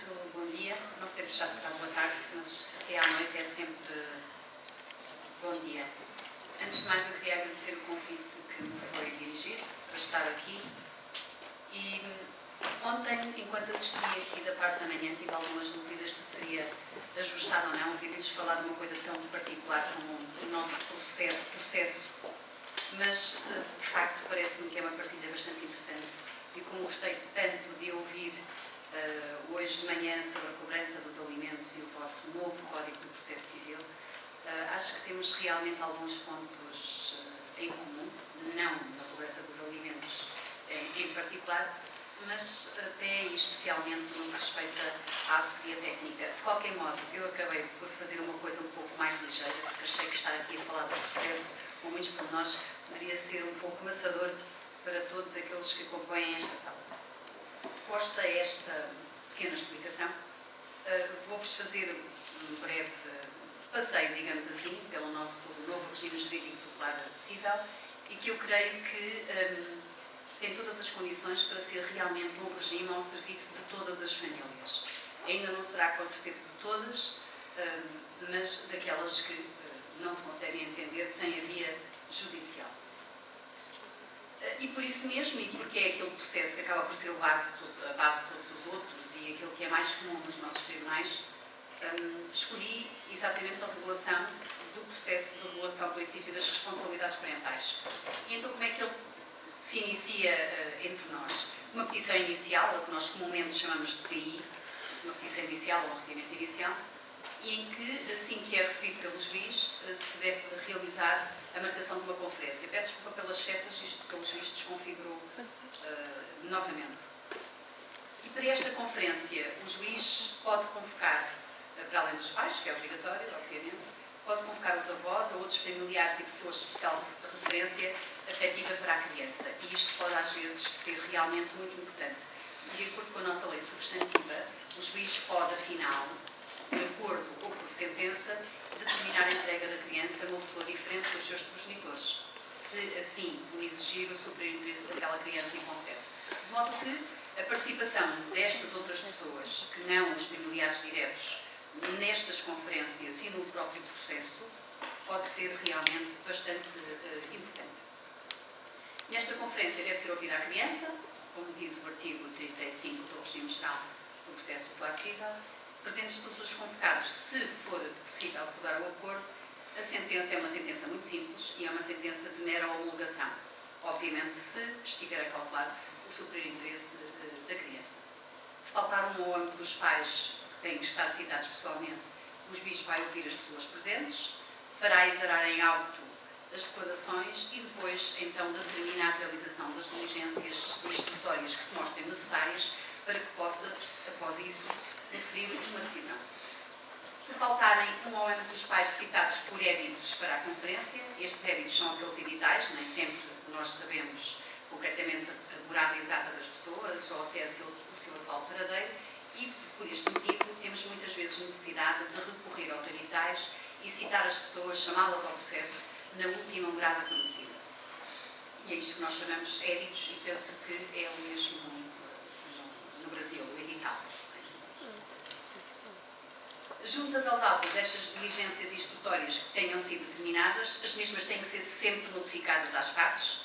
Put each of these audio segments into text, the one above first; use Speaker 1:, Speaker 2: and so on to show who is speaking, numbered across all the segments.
Speaker 1: muito bom dia. Não sei se já será boa tarde, mas até à noite é sempre bom dia. Antes de mais, eu queria agradecer o convite que me foi dirigido para estar aqui. E ontem, enquanto assistia aqui da parte da manhã, tive algumas dúvidas se seria ajustado ou não vir-lhes falar de uma coisa tão particular como o nosso processo. Mas, de facto, parece-me que é uma partilha bastante interessante. E como gostei tanto de ouvir hoje de manhã sobre a cobrança dos alimentos e o vosso novo Código do Processo Civil, acho que temos realmente alguns pontos em comum, não na cobrança dos alimentos em particular, mas até e especialmente no que respeita à assessoria técnica. De qualquer modo, eu acabei por fazer uma coisa um pouco mais ligeira, porque achei que estar aqui a falar do processo, com muitos pormenores, poderia ser um pouco maçador para todos aqueles que acompanham esta sala. Posta esta pequena explicação, vou-vos fazer um breve passeio, digamos assim, pelo nosso novo regime jurídico tutelar civil e que eu creio que tem todas as condições para ser realmente um regime ao serviço de todas as famílias. Ainda não será com certeza de todas, mas daquelas que não se conseguem entender sem a via judicial. E por isso mesmo, e porque é aquele processo que acaba por ser a base de todos os outros e aquilo que é mais comum nos nossos tribunais, escolhi exatamente a regulação do processo de regulação do exercício das responsabilidades parentais. E então como é que ele se inicia entre nós? Uma petição inicial, o que nós comumente chamamos de PI, uma petição inicial ou um requerimento inicial, e em que, assim que é recebido pelo juiz, se deve realizar a marcação de uma conferência. Peço desculpa pelas setas, isto pelo juiz desconfigurou novamente. E para esta conferência, o juiz pode convocar, para além dos pais, que é obrigatório, obviamente, pode convocar os avós ou outros familiares e pessoas de especial referência afetiva para a criança. E isto pode, às vezes, ser realmente muito importante. De acordo com a nossa lei substantiva, o juiz pode, afinal, por acordo ou por sentença, determinar a entrega da criança a uma pessoa diferente dos seus progenitores, se assim o exigir o superior interesse daquela criança em concreto. De modo que a participação destas outras pessoas, que não os familiares diretos, nestas conferências e no próprio processo, pode ser realmente bastante importante. Nesta conferência deve ser ouvida a criança, como diz o artigo 35 do Regime Geral do Processo Tutelar Civil, presentes todos os convocados, se for possível celebrar o acordo. A sentença é uma sentença muito simples e é uma sentença de mera homologação. Obviamente, se estiver acautelado o superior interesse da criança. Se faltar um ou ambos os pais que têm que estar citados pessoalmente, o juiz vai ouvir as pessoas presentes, fará exarar em auto as declarações e depois, então, determina a realização das diligências instrutórias que se mostrem necessárias para que possa, após isso, referir uma decisão. Se faltarem um ou ambos os pais citados por éditos para a conferência, estes éditos são aqueles editais, nem sempre nós sabemos concretamente a morada exata das pessoas ou até o seu atual paradeiro, e por este motivo temos muitas vezes necessidade de recorrer aos editais e citar as pessoas, chamá-las ao processo na última morada conhecida. E é isto que nós chamamos éditos e penso que é o mesmo no Brasil, o edital. Juntas aos autos destas diligências instrutórias que tenham sido determinadas, as mesmas têm que ser sempre notificadas às partes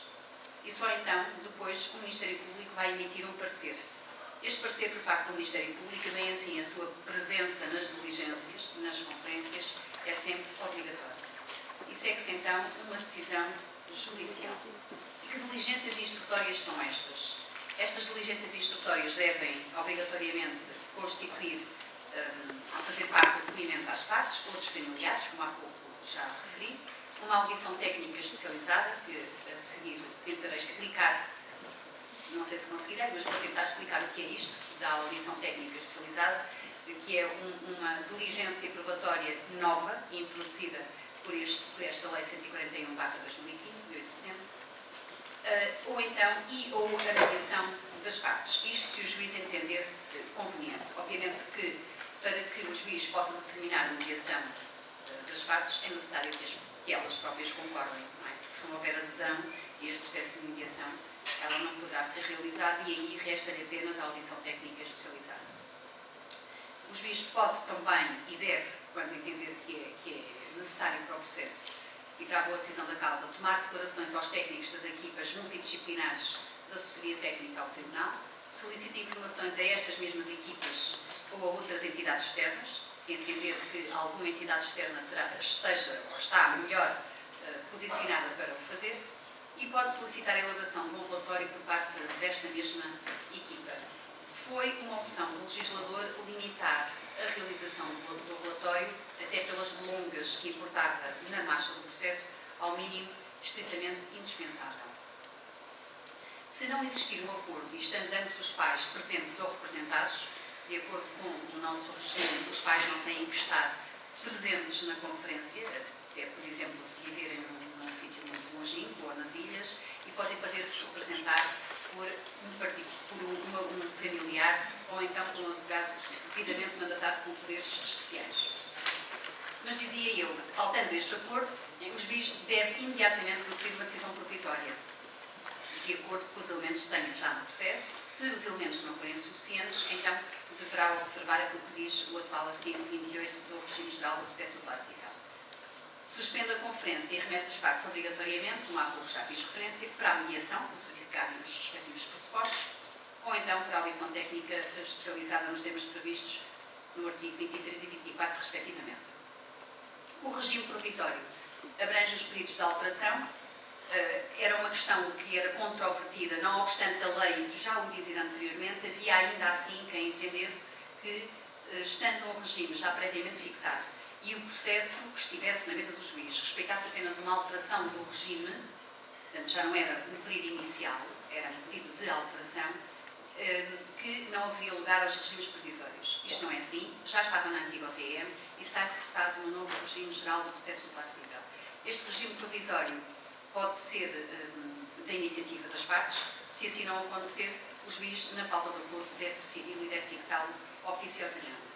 Speaker 1: e só então, depois, o Ministério Público vai emitir um parecer. Este parecer por parte do Ministério Público, bem assim a sua presença nas diligências, nas conferências, é sempre obrigatória. E segue-se então uma decisão judicial. E que diligências instrutórias são estas? Estas diligências instrutórias devem, obrigatoriamente, constituir, a fazer parte do depoimento às partes, outros familiares, como há pouco já referi, uma audição técnica especializada, que a seguir tentarei explicar, não sei se conseguirei, mas vou tentar explicar o que é isto, da audição técnica especializada, que é uma diligência probatória nova, introduzida por esta Lei 141/2015, de 8 de setembro, ou então, ou a mediação das partes. Isto se o juiz entender conveniente. Obviamente que, para que o juiz possa determinar a mediação das partes, é necessário que elas próprias concordem, não é? Porque se não houver adesão e este processo de mediação, ela não poderá ser realizada e aí resta-lhe apenas a audição técnica especializada. O juiz pode também e deve, quando entender que é necessário para o processo e para a boa decisão da causa, tomar declarações aos técnicos das equipas multidisciplinares da assessoria técnica ao Tribunal, solicita informações a estas mesmas equipas ou a outras entidades externas, se entender que alguma entidade externa esteja ou está melhor posicionada para o fazer, e pode solicitar a elaboração de um relatório por parte desta mesma equipa. Foi uma opção do legislador limitar a realização do relatório, até pelas delongas que importava na marcha do processo, ao mínimo estritamente indispensável. Se não existir um acordo e estando ambos os pais presentes ou representados, de acordo com o nosso regime, os pais não têm que estar presentes na conferência, até, por exemplo, se viverem num sítio muito longínquo ou nas ilhas, e podem fazer-se representar por um familiar ou então por um advogado devidamente mandatado com poderes especiais. Mas dizia eu, faltando este acordo, o juiz deve imediatamente proferir uma decisão provisória, de acordo com os elementos que tenha já no processo. Se os elementos não forem suficientes, então deverá observar aquilo que diz o atual artigo 28 do Regime Geral do Processo Civil. Suspende a conferência e remete os partes obrigatoriamente, como há pouco já fiz referência, para a mediação, se se verificarem os respectivos pressupostos, ou então para a audição técnica especializada nos temas previstos no artigo 23 e 24, respectivamente. O regime provisório abrange os pedidos de alteração. Era uma questão que era controvertida, não obstante a lei já o dizer anteriormente, havia ainda assim quem entendesse que, estando no regime já previamente fixado, e o processo que estivesse na mesa do juiz respeitasse apenas uma alteração do regime, portanto já não era um pedido inicial, era um pedido de alteração, que não haveria lugar aos regimes provisórios. Isto não é assim, já estava na antiga OTM e sai reforçado no novo regime geral do processo civil. Este regime provisório pode ser da iniciativa das partes. Se assim não acontecer, o juiz, na falta de acordo, deve decidir e deve fixá-lo oficiosamente.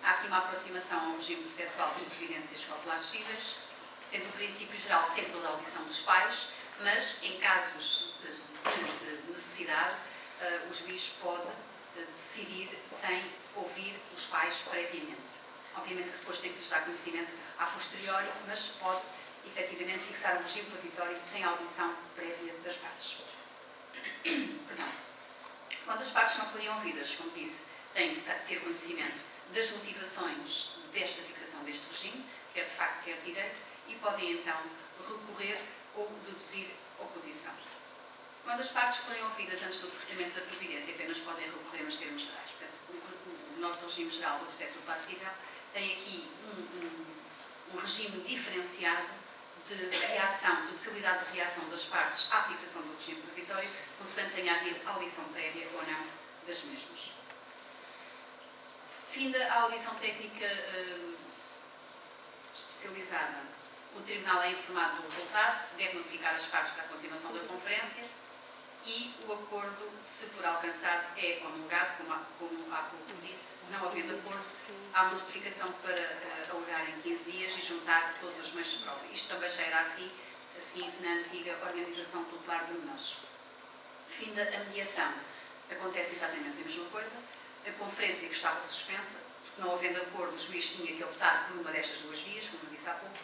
Speaker 1: Há aqui uma aproximação ao regime processual das evidências cautelares cíveis, sendo o princípio geral sempre da audição dos pais, mas em casos de necessidade, o juiz pode decidir sem ouvir os pais previamente. Obviamente que depois tem que lhes dar conhecimento a posteriori, mas pode efetivamente fixar um regime provisório sem audição prévia das partes. Perdão. Quando as partes não forem ouvidas, como disse, têm que ter conhecimento das motivações desta fixação deste regime, quer de facto, quer de direito, e podem então recorrer ou deduzir oposição. Quando as partes forem ouvidas antes do procedimento da previdência, apenas podem recorrer nos termos gerais. Portanto, o nosso regime geral do processo civil tem aqui um regime diferenciado de reação, de possibilidade de reação das partes à fixação do regime provisório, consoante tenha havido audição prévia ou não das mesmas. Finda a audição técnica especializada, o Tribunal é informado do resultado, deve notificar as partes para a continuação da conferência e o acordo, se for alcançado, é homologado, como há pouco disse. Não havendo acordo, há uma notificação para alegar em 15 dias e juntar todos os meios de prova. Isto também já era assim na antiga Organização Tutelar de Menores. Finda a mediação, acontece exatamente a mesma coisa. A conferência que estava suspensa, porque não havendo acordo, o juiz tinha que optar por uma destas duas vias, como eu disse há pouco.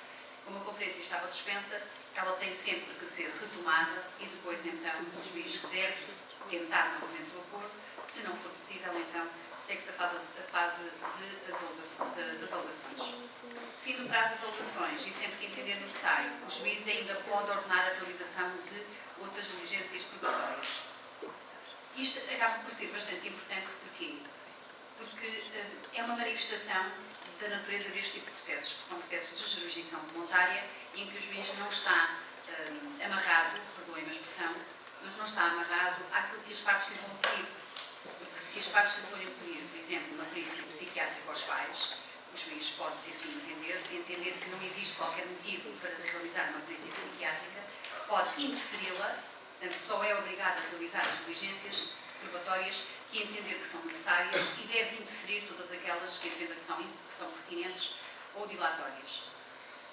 Speaker 1: Como a conferência estava suspensa, ela tem sempre que ser retomada e depois, então, o juiz deve tentar novamente o acordo. Se não for possível, então, segue-se a fase das alegações. Fim do prazo das alegações e sempre que entender necessário, o juiz ainda pode ordenar a realização de outras diligências probatórias. Isto acaba por ser bastante importante, porquê? Porque é uma manifestação da natureza deste tipo de processos, que são processos de jurisdição voluntária, em que o juiz não está amarrado, perdoem-me a expressão, mas não está amarrado àquilo que as partes lhe vão pedir. Porque se as partes lhe forem pedir, por exemplo, uma perícia psiquiátrica aos pais, o juiz pode, se assim entender, se entender que não existe qualquer motivo para se realizar uma perícia psiquiátrica, pode interferi-la, portanto, só é obrigado a realizar as diligências probatórias que entender que são necessárias e deve interferir todas aquelas que entenda que são pertinentes ou dilatórias.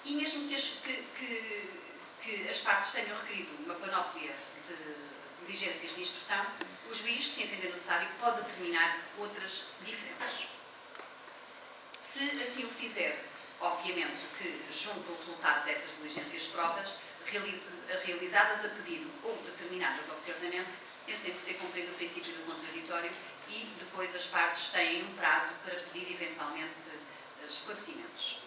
Speaker 1: E mesmo que as partes tenham requerido uma panóplia de diligências de instrução, o juiz, se entender necessário, pode determinar outras diferentes. Se assim o fizer, obviamente que, junto ao resultado dessas diligências de provas, realizadas a pedido ou determinadas oficiosamente, tem sempre de ser cumprido o princípio do contraditório e depois as partes têm um prazo para pedir eventualmente esclarecimentos.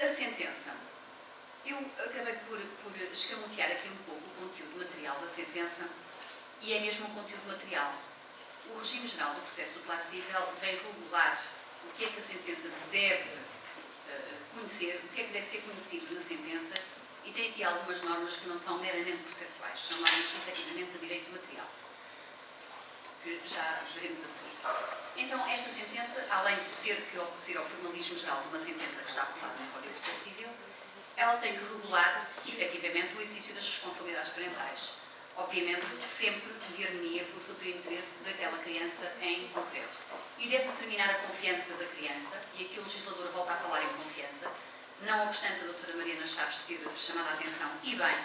Speaker 1: A sentença. Eu acabei por escamotear aqui um pouco o conteúdo material da sentença e é mesmo o conteúdo material. O regime geral do processo tutelar civil vem regular o que é que a sentença deve conhecer, o que é que deve ser conhecido na sentença e tem aqui algumas normas que não são meramente processuais, são normas efetivamente de direito material, que já veremos a seguir. Então, esta sentença, além de ter que obedecer ao formalismo geral de uma sentença que está aprovada no Código de Processo Civil, ela tem que regular, efetivamente, o exercício das responsabilidades parentais. Obviamente, sempre de harmonia com o superior interesse daquela criança em concreto. E deve determinar a confiança da criança, e aqui o legislador volta a falar em confiança, não obstante a doutora Mariana Chaves ter chamado a atenção, e bem,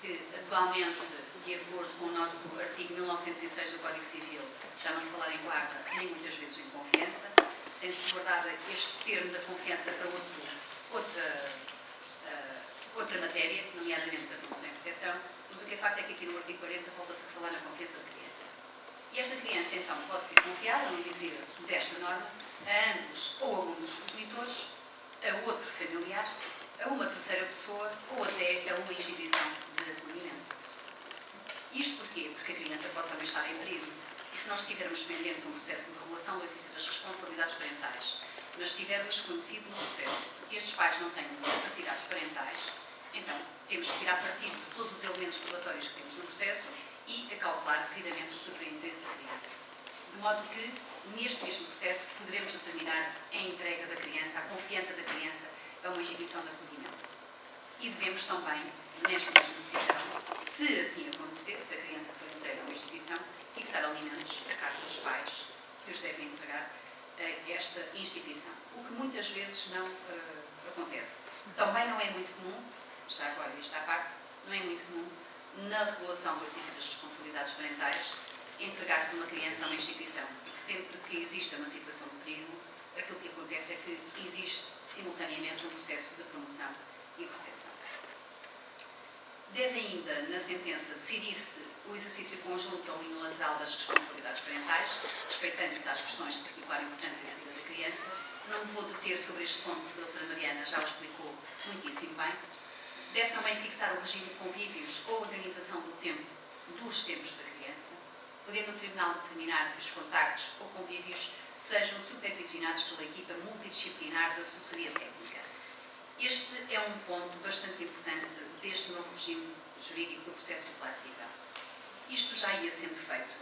Speaker 1: que atualmente, de acordo com o nosso artigo 1906 do Código Civil, já não se falar em guarda, nem muitas vezes em confiança, tem-se abordado este termo da confiança para outra matéria, nomeadamente da promoção e proteção, mas o que é facto é que aqui no artigo 40 volta-se a falar na confiança da criança. E esta criança, então, pode ser confiada, não dizer desta norma, a ambos ou a um dos progenitores, a outro familiar, a uma terceira pessoa ou até a uma instituição de acolhimento. Isto porquê? Porque a criança pode também estar em perigo. E se nós estivermos pendente de um processo de regulação do exercício das responsabilidades parentais, mas tivermos conhecido no processo que estes pais não têm capacidades parentais, então temos que tirar partido de todos os elementos probatórios que temos no processo e acautelar devidamente o superior interesse da criança. De modo que, neste mesmo processo, poderemos determinar a entrega da criança, a confiança da criança a uma instituição de acolhimento. E devemos também, nesta mesma decisão, se assim acontecer, se a criança for entregue a uma instituição, fixar alimentos a cargo dos pais que os devem entregar a esta instituição. O que muitas vezes não acontece. Também não é muito comum, já agora isto à parte, não é muito comum, na regulação do exercício das responsabilidades parentais, entregar-se uma criança a uma instituição. E que sempre que exista uma situação de perigo, aquilo que acontece é que existe simultaneamente um processo de promoção e proteção. Deve ainda, na sentença, decidir-se o exercício conjunto ou unilateral das responsabilidades parentais, respeitando-se às questões de particular importância na vida da criança. Não me vou deter sobre este ponto, porque a doutora Mariana já o explicou muitíssimo bem. Deve também fixar o regime de convívios ou organização do tempo, dos tempos da criança, podendo o Tribunal determinar que os contactos ou convívios sejam supervisionados pela equipa multidisciplinar da assessoria técnica. Este é um ponto bastante importante deste novo regime jurídico do processo tutelar civil. Isto já ia sendo feito,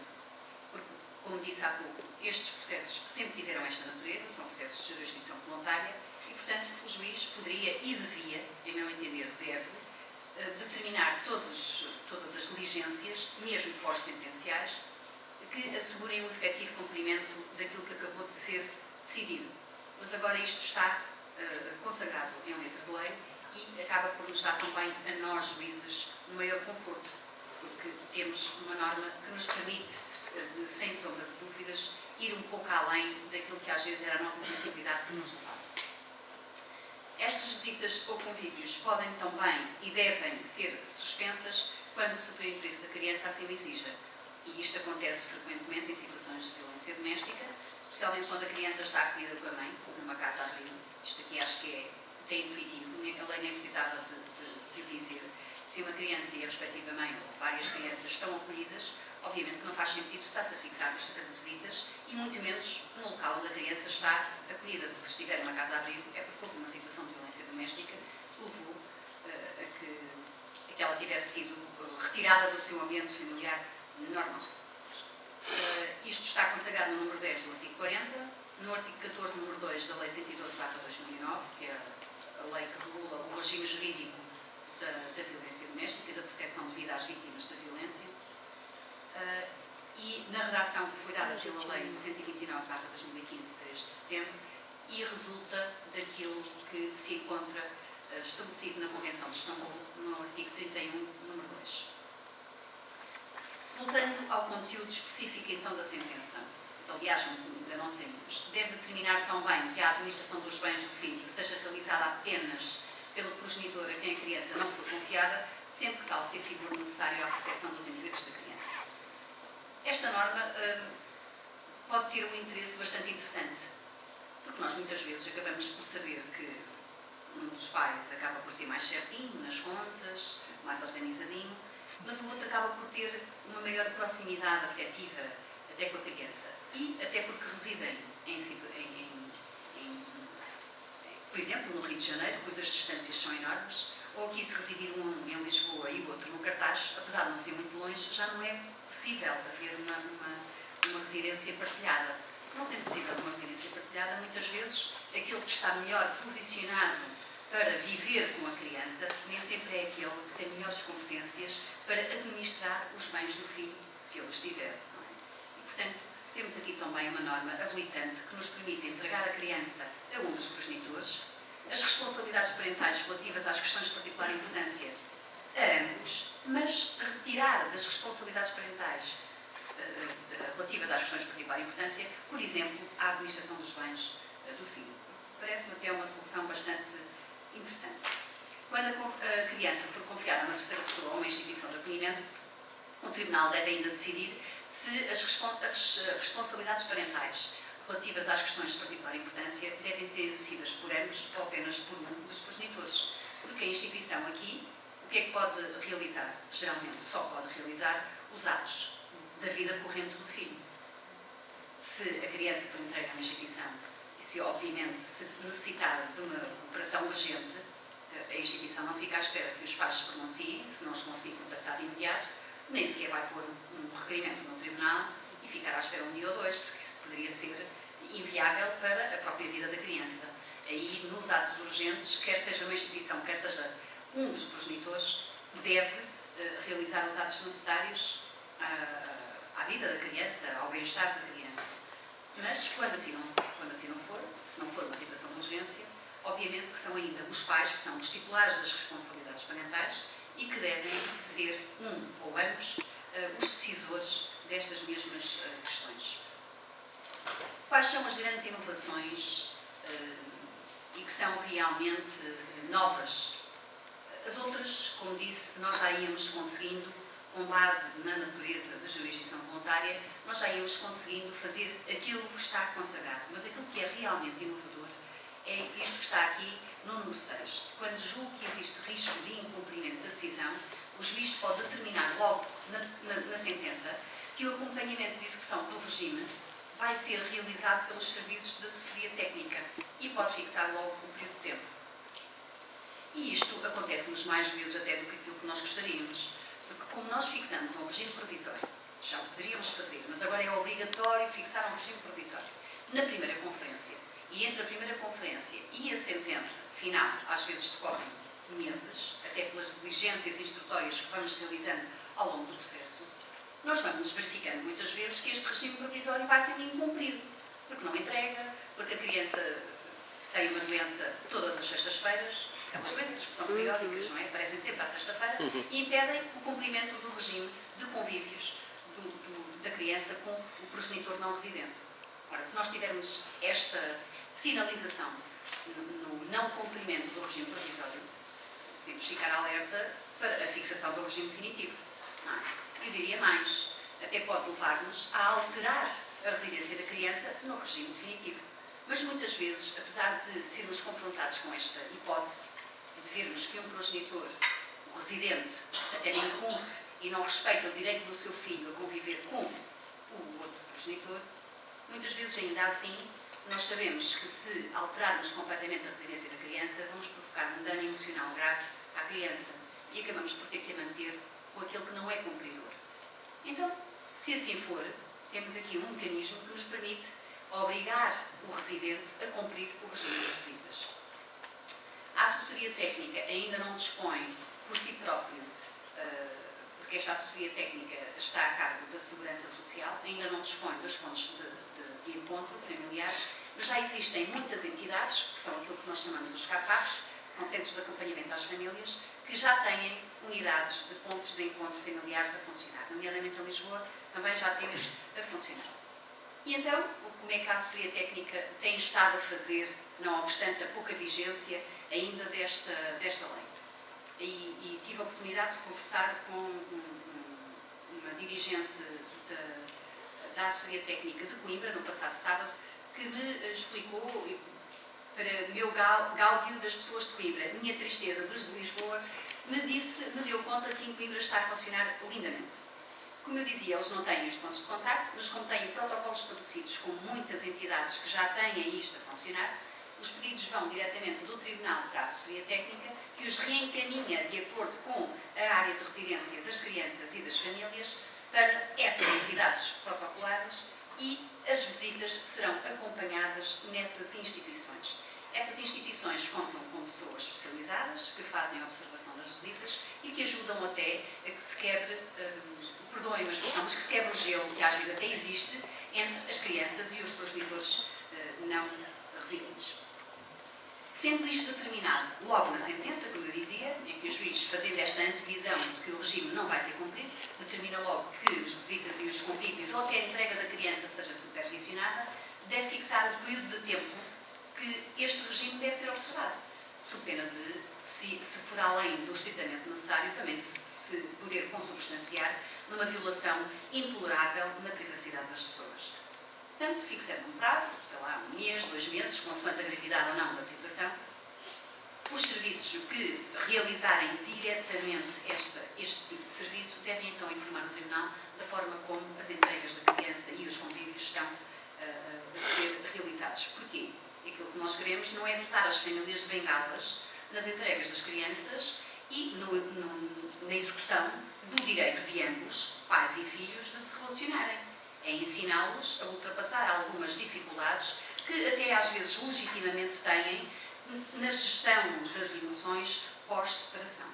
Speaker 1: porque, como disse há pouco, estes processos sempre tiveram esta natureza, são processos de jurisdição voluntária, e, portanto, o juiz poderia e devia, em meu entender, deve, determinar todas as diligências, mesmo pós-sentenciais, que assegurem o efetivo cumprimento daquilo que acabou de ser decidido. Mas agora isto está consagrado em letra de lei e acaba por nos dar também a nós, juízes, um maior conforto, porque temos uma norma que nos permite, sem sombra de dúvidas, ir um pouco além daquilo que às vezes era a nossa sensibilidade que nos levava. Estas visitas ou convívios podem também e devem ser suspensas quando o superior interesse da criança assim o exija. E isto acontece frequentemente em situações de violência doméstica, especialmente quando a criança está acolhida com a mãe, numa casa-abrigo. Isto aqui acho que é intuitivo, a lei nem precisava de o dizer. Se uma criança e a respectiva mãe ou várias crianças estão acolhidas, obviamente que não faz sentido estar-se a fixar lista de visitas e muito menos no local onde a criança está acolhida, porque se estiver numa casa-abrigo é porque houve uma situação de violência doméstica que levou a que ela tivesse sido retirada do seu ambiente familiar normal. Isto está consagrado no número 10 do artigo 40, no artigo 14, número 2 da Lei 112/2009, que é a lei que regula o regime jurídico da violência doméstica e da proteção devida às vítimas da violência, e na redação que foi dada pela Lei 129/2015, de 3 de setembro, e resulta daquilo que se encontra estabelecido na Convenção de Istambul, no artigo 31, número 2. Voltando ao conteúdo específico, então, da sentença. aliás, ainda não sabemos, deve determinar também que a administração dos bens do filho seja realizada apenas pelo progenitor a quem a criança não for confiada, sempre que tal se afigure necessário à proteção dos interesses da criança. Esta norma pode ter um interesse bastante interessante, porque nós muitas vezes acabamos por saber que um dos pais acaba por ser mais certinho nas contas, mais organizadinho, mas o outro acaba por ter uma maior proximidade afetiva até com a criança. E até porque residem por exemplo, no Rio de Janeiro, pois as distâncias são enormes, ou aqui se residir um em Lisboa e o outro no Cartaz, apesar de não ser muito longe, já não é possível haver uma residência partilhada. Não sendo possível uma residência partilhada, muitas vezes aquele que está melhor posicionado para viver com a criança nem sempre é aquele que tem melhores competências para administrar os bens do filho, se ele os tiver. Não é? E, portanto, temos aqui também uma norma habilitante que nos permite entregar a criança a um dos progenitores, as responsabilidades parentais relativas às questões de particular importância a ambos, mas retirar das responsabilidades parentais relativas às questões de particular importância, por exemplo, a administração dos bens do filho. Parece-me até uma solução bastante interessante. Quando a criança for confiada a uma terceira pessoa ou uma instituição de acolhimento, o Tribunal deve ainda decidir se as responsabilidades parentais relativas às questões de particular importância devem ser exercidas por ambos ou apenas por um dos progenitores. Porque a instituição aqui, o que é que pode realizar? Geralmente só pode realizar os atos da vida corrente do filho. Se a criança for entregue a uma instituição e se, obviamente, se necessitar de uma operação urgente, a instituição não fica à espera que os pais se pronunciem, se não os conseguir contactar de imediato, nem sequer vai pôr um requerimento no tribunal e ficar à espera um dia ou dois, porque isso poderia ser inviável para a própria vida da criança. Aí, nos atos urgentes, quer seja uma instituição, quer seja um dos progenitores, deve realizar os atos necessários à vida da criança, ao bem-estar da criança. Mas, quando assim não for, se não for uma situação de urgência, obviamente que são ainda os pais que são os titulares das responsabilidades parentais e que devem ser um ou ambos os decisores destas mesmas questões. Quais são as grandes inovações e que são realmente novas? As outras, como disse, nós já íamos conseguindo, com base na natureza da jurisdição voluntária, nós já íamos conseguindo fazer aquilo que está consagrado. Mas aquilo que é realmente inovador é isto que está aqui no número 6. Quando julgo que existe risco de incumprimento da decisão, o juiz pode determinar logo na sentença que o acompanhamento de execução do regime vai ser realizado pelos serviços da assessoria técnica e pode fixar logo o período de tempo. E isto acontece-nos mais vezes até do que aquilo que nós gostaríamos, porque como nós fixamos um regime provisório, já o poderíamos fazer, mas agora é obrigatório fixar um regime provisório na primeira conferência, e entre a primeira conferência e a sentença final, às vezes decorrem meses, até pelas diligências instrutórias que vamos realizando ao longo do processo, nós vamos verificando muitas vezes que este regime provisório vai sendo incumprido, porque não entrega, porque a criança tem uma doença todas as sextas-feiras, aquelas doenças que são periódicas, não é? Aparecem sempre à sexta-feira, e impedem o cumprimento do regime de convívios da criança com o progenitor não residente. Ora, se nós tivermos esta sinalização no não cumprimento do regime provisório, devemos ficar alerta para a fixação do regime definitivo. Não é? Eu diria mais, até pode levar-nos a alterar a residência da criança no regime definitivo. Mas muitas vezes, apesar de sermos confrontados com esta hipótese, de vermos que um progenitor, o residente, até nem cumpre e não respeita o direito do seu filho a conviver com o outro progenitor, muitas vezes ainda assim, nós sabemos que se alterarmos completamente a residência da criança, vamos provocar um dano emocional grave à criança e acabamos por ter que a manter com aquele que não é cumpridor. Então, se assim for, temos aqui um mecanismo que nos permite obrigar o residente a cumprir o regime das visitas. A assessoria técnica ainda não dispõe por si próprio, porque esta assessoria técnica está a cargo da Segurança Social, ainda não dispõe dos pontos de encontro familiares, mas já existem muitas entidades, que são aquilo que nós chamamos os CAPAPs, que são Centros de Acompanhamento às Famílias, que já têm unidades de pontos de encontro familiares a funcionar. Nomeadamente em Lisboa, também já temos a funcionar. E então, como é que a assessoria técnica tem estado a fazer, não obstante a pouca vigência ainda desta lei? E tive a oportunidade de conversar com uma dirigente da assessoria técnica de Coimbra, no passado sábado, que me explicou, para meu gáudio das pessoas de Coimbra, minha tristeza dos de Lisboa, me deu conta que em Coimbra está a funcionar lindamente. Como eu dizia, eles não têm os pontos de contacto, mas como têm protocolos estabelecidos com muitas entidades que já têm isto a funcionar, os pedidos vão diretamente do Tribunal para a assessoria técnica, que os reencaminha de acordo com a área de residência das crianças e das famílias para essas entidades protocoladas, e as visitas serão acompanhadas nessas instituições. Essas instituições contam com pessoas especializadas que fazem a observação das visitas e que ajudam até a que se quebre, perdoem-me a expressão, mas que se quebre o gelo, que às vezes até existe, entre as crianças e os progenitores não residentes. Sendo isto determinado logo na sentença, como eu dizia, em que o juiz, fazendo esta antevisão de que o regime não vai ser cumprido, determina logo que as visitas e os convívios ou até a entrega da criança seja supervisionada, deve fixar o período de tempo que este regime deve ser observado, sob pena de, se for além do estritamente necessário, também se poder consubstanciar numa violação intolerável na privacidade das pessoas. Portanto, fixando um prazo, sei lá, 1 mês, 2 meses, consoante a gravidade ou não da situação, os serviços que realizarem diretamente este tipo de serviço devem então informar o Tribunal da forma como as entregas da criança e os convívios estão a ser realizados. Porquê? Aquilo que nós queremos não é dotar as famílias de bengalas nas entregas das crianças e na execução do direito de ambos, pais e filhos, de se relacionarem. É ensiná-los a ultrapassar algumas dificuldades que até às vezes legitimamente têm na gestão das emoções pós-separação.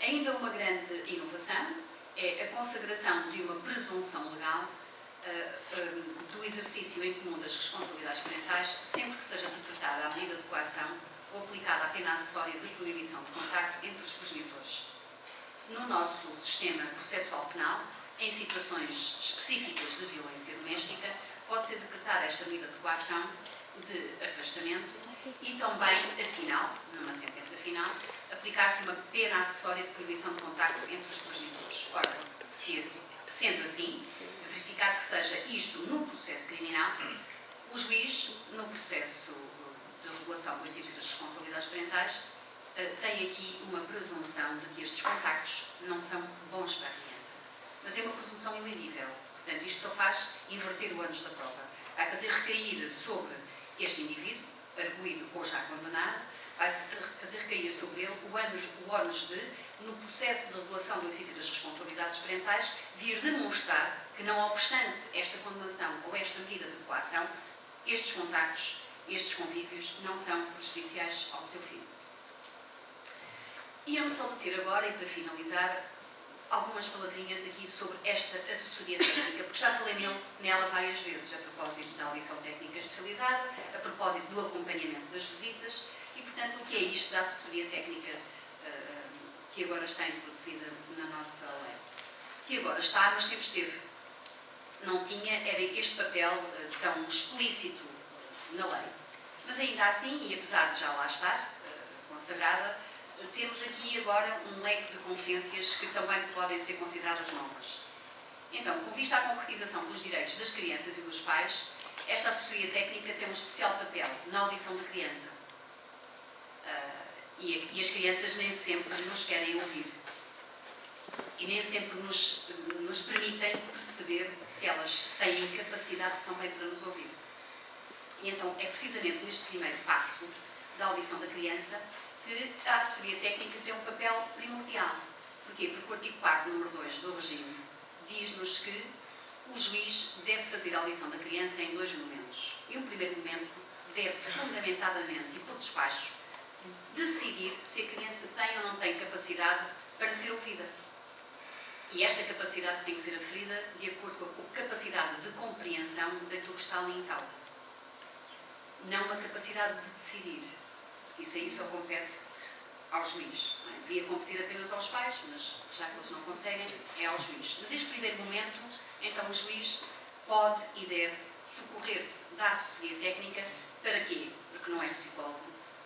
Speaker 1: Ainda uma grande inovação é a consagração de uma presunção legal do exercício em comum das responsabilidades parentais, sempre que seja interpretada a medida de coação ou aplicada a pena acessória de proibição de contacto entre os progenitores. No nosso sistema processual penal, em situações específicas de violência doméstica, pode ser decretada esta medida de coação de afastamento e também, afinal, numa sentença final, aplicar-se uma pena acessória de proibição de contacto entre os progenitores. Ora, sendo assim, verificar que seja isto no processo criminal, o juiz, no processo de regulação do exercício das responsabilidades parentais, tem aqui uma presunção de que estes contactos não são bons para a criança. Mas é uma presunção ilendível. Portanto, isto só faz inverter o ônus da prova. Vai fazer recair sobre este indivíduo, arguido ou já condenado, vai fazer recair sobre ele o ônus de, no processo de regulação do exercício das responsabilidades parentais, vir demonstrar que, não obstante esta condenação ou esta medida de coação, estes contactos, estes convívios, não são prejudiciais ao seu filho. Íamos só deter agora, e para finalizar, algumas palavrinhas aqui sobre esta assessoria técnica, porque já falei nela várias vezes, a propósito da audição técnica especializada, a propósito do acompanhamento das visitas, e, portanto, o que é isto da assessoria técnica que agora está introduzida na nossa lei? Que agora está, mas sempre esteve. Não tinha, era este papel tão explícito na lei. Mas ainda assim, e apesar de já lá estar, consagrada, temos aqui agora um leque de competências que também podem ser consideradas novas. Então, com vista à concretização dos direitos das crianças e dos pais, esta assessoria técnica tem um especial papel na audição da criança. E as crianças nem sempre nos querem ouvir. E nem sempre nos permitem perceber se elas têm capacidade também para nos ouvir. E então, é precisamente neste primeiro passo da audição da criança que a assessoria técnica tem um papel primordial. Porquê? Porque o artigo 4º, número 2 do regime, diz-nos que o juiz deve fazer a audição da criança em 2 momentos. E um primeiro momento deve, fundamentadamente e por despacho, decidir se a criança tem ou não tem capacidade para ser ouvida. E esta capacidade tem que ser aferida de acordo com a capacidade de compreensão daquilo que está ali em causa. Não uma capacidade de decidir. Isso aí só compete ao juiz. Devia competir apenas aos pais, mas já que eles não conseguem, é ao juiz. Mas este primeiro momento, então o juiz pode e deve socorrer-se da assessoria técnica. Para quê? Porque não é psicólogo,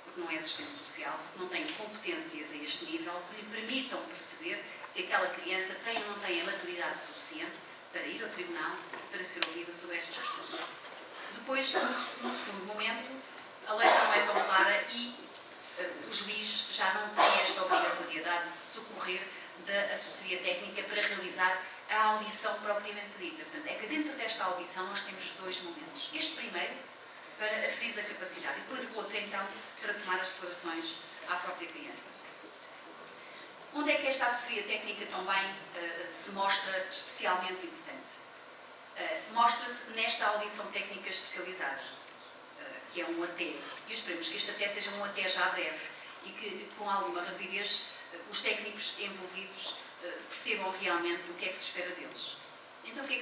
Speaker 1: porque não é assistente social, porque não tem competências a este nível que lhe permitam perceber se aquela criança tem ou não tem a maturidade suficiente para ir ao tribunal para ser ouvida sobre estas questões. Depois, no segundo momento, a lei já não é tão clara e o juiz já não tem esta obrigatoriedade de se socorrer da assessoria técnica para realizar a audição propriamente dita. Portanto, é que dentro desta audição nós temos dois momentos. Este primeiro, para aferir da capacidade, e depois o outro, então, para tomar as declarações à própria criança. Onde é que esta assessoria técnica também se mostra especialmente importante? Mostra-se nesta audição técnica especializada, que é um AT. E esperemos que este até seja um AT já breve e que, com alguma rapidez, os técnicos envolvidos percebam realmente o que é que se espera deles. Então, o que é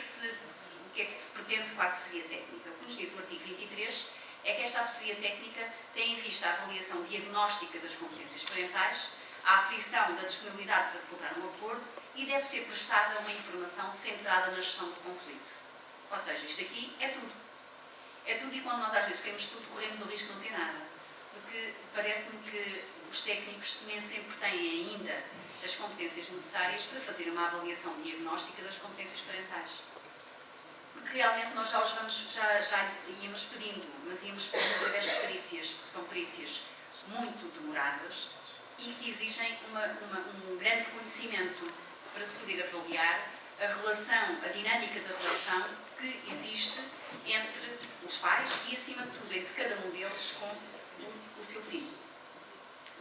Speaker 1: que se pretende com a assessoria técnica? O que nos diz o artigo 23 é que esta assessoria técnica tem em vista a avaliação diagnóstica das competências parentais, a aferição da disponibilidade para celebrar um acordo e deve ser prestada uma informação centrada na gestão do conflito. Ou seja, isto aqui é tudo. É tudo, e quando nós às vezes queremos tudo, corremos o risco de não ter nada. Porque parece-me que os técnicos nem sempre têm ainda as competências necessárias para fazer uma avaliação diagnóstica das competências parentais. Porque realmente nós já íamos pedindo, mas íamos pedindo através de perícias, que são perícias muito demoradas e que exigem um grande conhecimento para se poder avaliar a relação, a dinâmica da relação que existe entre os pais e, acima de tudo, entre cada um deles com o seu filho.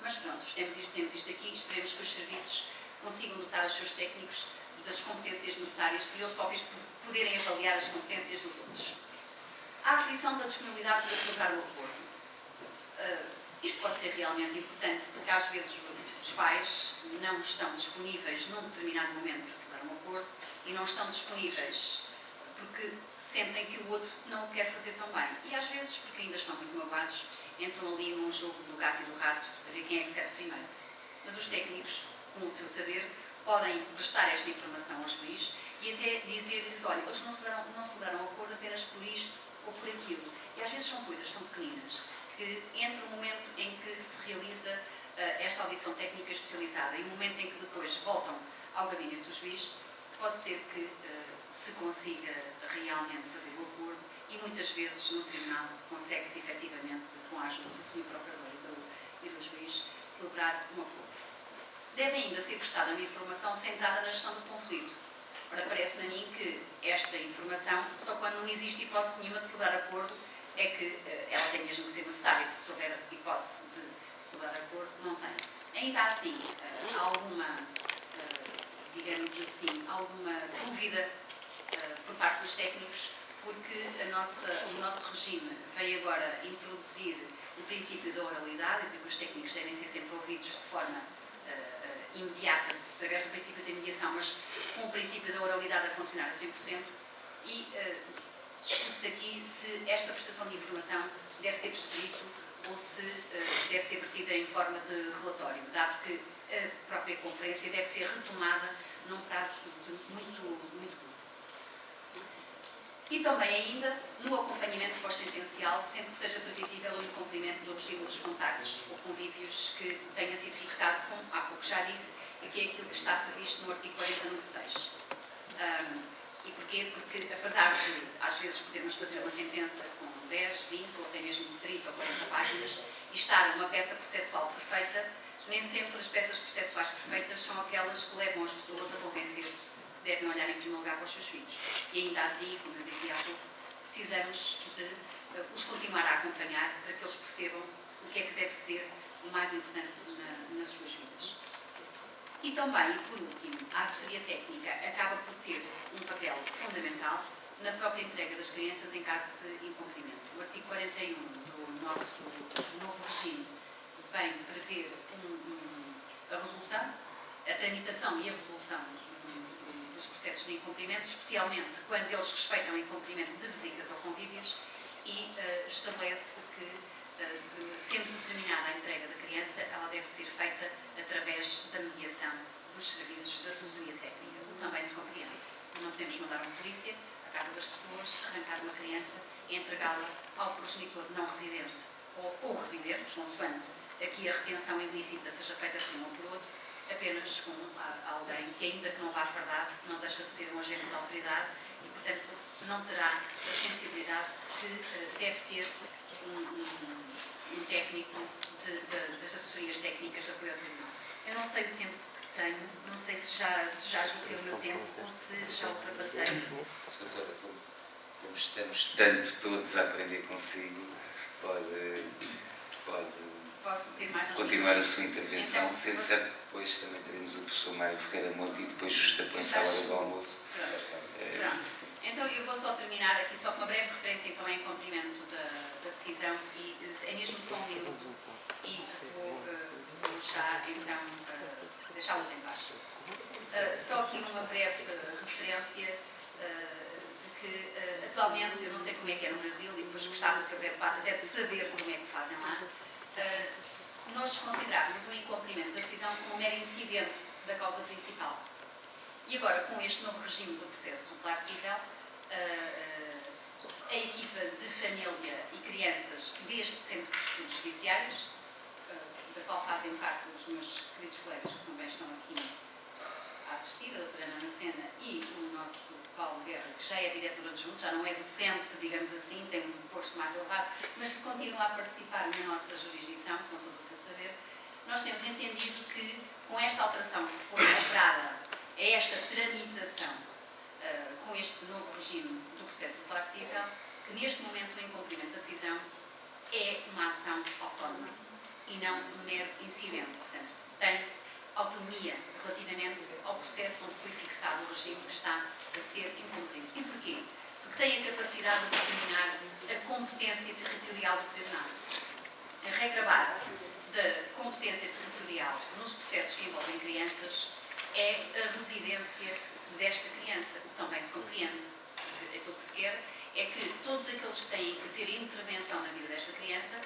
Speaker 1: Mas pronto, temos isto aqui, esperemos que os serviços consigam dotar os seus técnicos das competências necessárias para eles próprios poderem avaliar as competências dos outros. A aferição da disponibilidade para celebrar o acordo. Isto pode ser realmente importante, porque às vezes os pais não estão disponíveis num determinado momento para celebrar um acordo e não estão disponíveis porque sentem que o outro não o quer fazer tão bem. E às vezes, porque ainda estão muito magoados, entram ali num jogo do gato e do rato a ver quem é que serve primeiro. Mas os técnicos, com o seu saber, podem prestar esta informação ao juiz e até dizer-lhes, olha, eles não celebraram um acordo apenas por isto ou por aquilo. E às vezes são coisas tão pequeninas que entre o momento em que se realiza esta audição técnica especializada e o momento em que depois voltam ao gabinete do juiz, pode ser que se consiga realmente fazer o acordo e muitas vezes no tribunal consegue-se efetivamente, com a ajuda do Sr. Procurador e do juiz, celebrar um acordo. Deve ainda ser prestada uma informação centrada na gestão do conflito. Ora, parece-me a mim que esta informação, só quando não existe hipótese nenhuma de celebrar acordo, é que ela tem mesmo que ser necessária, porque se houver hipótese de celebrar acordo, não tem. Ainda assim, alguma, digamos assim, alguma dúvida por parte dos técnicos, porque o nosso regime veio agora introduzir o princípio da oralidade, de que os técnicos devem ser sempre ouvidos de forma imediata, através do princípio da mediação, mas com o princípio da oralidade a funcionar a 100%, e discute-se aqui se esta prestação de informação deve ser prescrito ou se deve ser vertida em forma de relatório, dado que a própria conferência deve ser retomada num prazo muito curto. E também ainda no acompanhamento pós-sentencial, sempre que seja previsível o incumprimento do regime dos contactos ou convívios que tenha sido fixado, como há pouco já disse, e que é aquilo que está previsto no artigo 40, número 6. E porquê? Porque, apesar de, às vezes, podermos fazer uma sentença com 10, 20 ou até mesmo 30 ou 40 páginas e estar uma peça processual perfeita, nem sempre as peças processuais perfeitas são aquelas que levam as pessoas a convencer-se que devem olhar em primeiro lugar para os seus filhos. E ainda assim, como eu dizia há pouco, precisamos de os continuar a acompanhar para que eles percebam o que é que deve ser o mais importante nas suas vidas. E também, e por último, a assessoria técnica acaba por ter um papel fundamental na própria entrega das crianças em caso de incumprimento. O artigo 41 do nosso novo regime vem prever a resolução, a tramitação e a resolução dos processos de incumprimento, especialmente quando eles respeitam o incumprimento de visitas ou convívios, e estabelece que, sendo determinada a entrega da criança, ela deve ser feita através da mediação dos serviços da assessoria técnica, o que também se compreende. Não podemos mandar uma polícia, a casa das pessoas, arrancar uma criança e entregá-la ao progenitor não residente ou residente, consoante aqui a retenção ilícita seja feita por um ou por outro, apenas com alguém que, ainda que não vá fardado, não deixa de ser um agente de autoridade e, portanto, não terá a sensibilidade que deve ter um técnico das assessorias técnicas de apoio ao tribunal. Eu não sei o tempo que tenho, não sei se já esgotei o meu tempo ou se já ultrapassei.
Speaker 2: Doutora, como estamos tanto todos a aprender consigo,
Speaker 1: Posso ter mais
Speaker 2: continuar a sua intervenção,
Speaker 1: então,
Speaker 2: sendo certo que depois também teremos o professor Mário Ferreira Monte e depois justamente à hora do almoço.
Speaker 1: Pronto. Então eu vou só terminar aqui só com uma breve referência então em cumprimento da decisão e é mesmo só um minuto e vou já então deixá-los em paz. Só aqui uma breve referência de que atualmente, eu não sei como é que é no Brasil e depois gostava, se houver debate, até de saber como é que fazem lá, nós considerávamos o incumprimento da decisão como um mero incidente da causa principal. E agora, com este novo regime do processo tutelar civil, a equipa de família e crianças deste Centro de Estudos Judiciários, da qual fazem parte os meus queridos colegas que também estão aqui a assistir, a doutora Ana Macena e o nosso Paulo Guerra, que já é diretor adjunto, já não é docente, digamos assim, tem um posto mais elevado, mas que continua a participar na nossa jurisdição, com todo o seu saber. Nós temos entendido que, com esta alteração que foi operada a esta tramitação, com este novo regime do processo tutelar civil, que neste momento o incumprimento da decisão é uma ação autónoma e não um mero incidente. Portanto, tem autonomia relativamente ao processo onde foi fixado o regime que está a ser incumprido. E porquê? Porque tem a capacidade de determinar a competência territorial do tribunal. A regra base da competência territorial nos processos que envolvem crianças é a residência desta criança, o que também se compreende. Aquilo que se quer é que todos aqueles que têm que ter intervenção na vida desta criança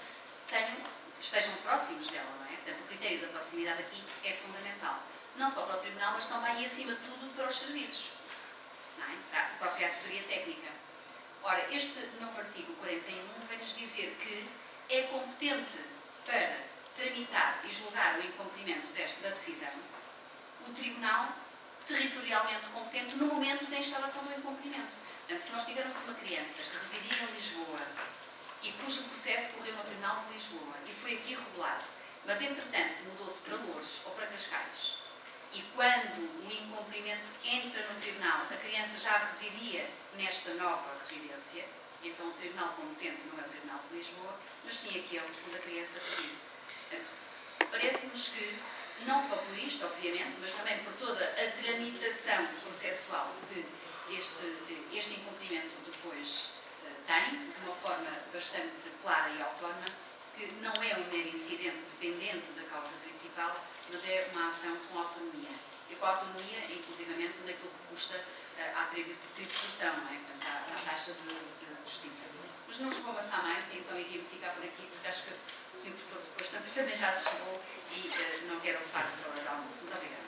Speaker 1: estejam próximos dela, não é? Portanto, o critério da proximidade aqui é fundamental. Não só para o tribunal, mas também e acima de tudo para os serviços, não é? Para a própria assessoria técnica. Ora, este novo artigo 41 vem-nos dizer que é competente para tramitar e julgar o incumprimento da decisão o tribunal territorialmente competente no momento da instalação do incumprimento. Portanto, se nós tivermos uma criança que residia em Lisboa e cujo processo correu no Tribunal de Lisboa e foi aqui regulado, mas entretanto mudou-se para Loures ou para Cascais, e quando o incumprimento entra no tribunal, a criança já residia nesta nova residência, então o tribunal competente não é o Tribunal de Lisboa, mas sim aquele onde a criança reside. Parece-nos que, não só por isto, obviamente, mas também por toda a tramitação processual que este incumprimento depois tem, de uma forma bastante clara e autónoma, que não é um mero incidente dependente da causa principal, mas é uma ação com autonomia. E com autonomia, inclusivamente, naquilo que custa à tributação, não é? Portanto, à taxa de justiça. Mas não vos vou amassar mais, e então iria-me ficar por aqui, porque acho que o Sr. Professor depois também já se chegou e não quero ocupar-vos a hora de almoço. Muito obrigada.